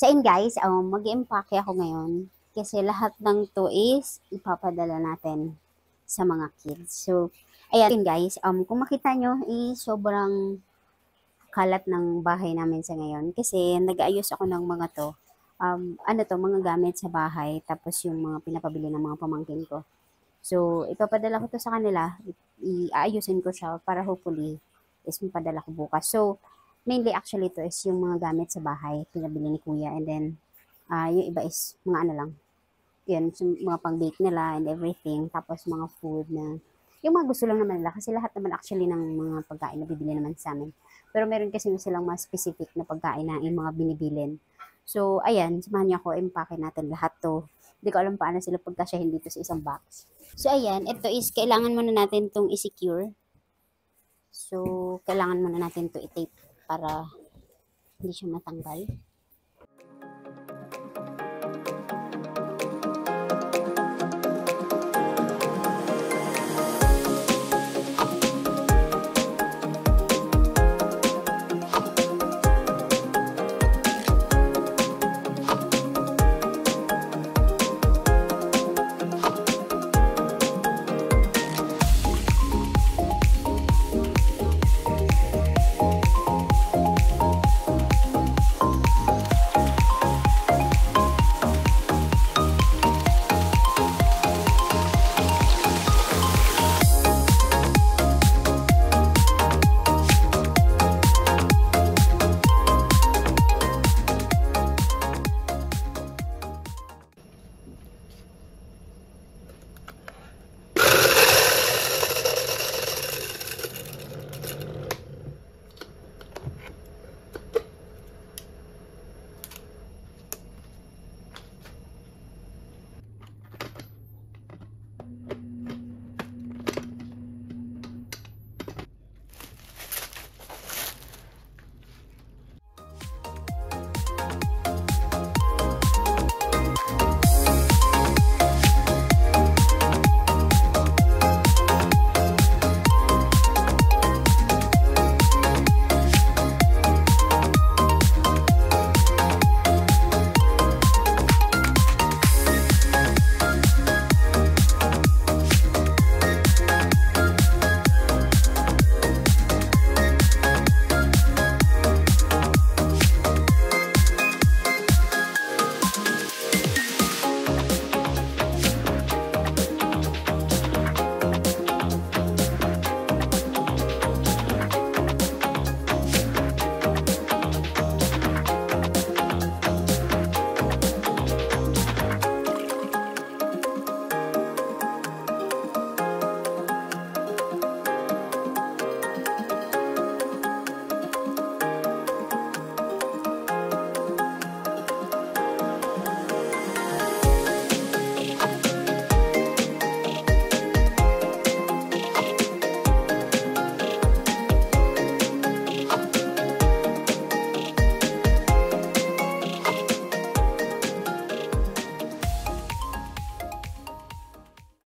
So, ayun guys, mag-i-empake ako ngayon kasi lahat ng to is ipapadala natin sa mga kids. So, ayan guys, kung makita nyo, sobrang kalat ng bahay namin sa ngayon kasi nag-aayos ako ng mga to. Mga gamit sa bahay, tapos yung mga pinapabili ng mga pamangkin ko. So, ipapadala ko to sa kanila, iayusin ko siya para hopefully is mapadala ko bukas. So, mainly actually to is yung mga gamit sa bahay, pinabili ni kuya, and then yung iba is mga ano lang, yun, mga pang-bake nila and everything, tapos mga food na, yung mga gusto lang naman nila, kasi lahat naman actually ng mga pagkain na bibili naman sa amin. Pero meron kasi silang mga specific na pagkain na yung mga binibilin. So, ayan, samahan niyo ako, impake natin lahat to. Hindi ko alam paano sila pagkasyahin dito sa isang box. So, ayan, ito is, kailangan muna natin itong i-secure. So, kailangan muna natin to i-tape para hindi siya matanggal.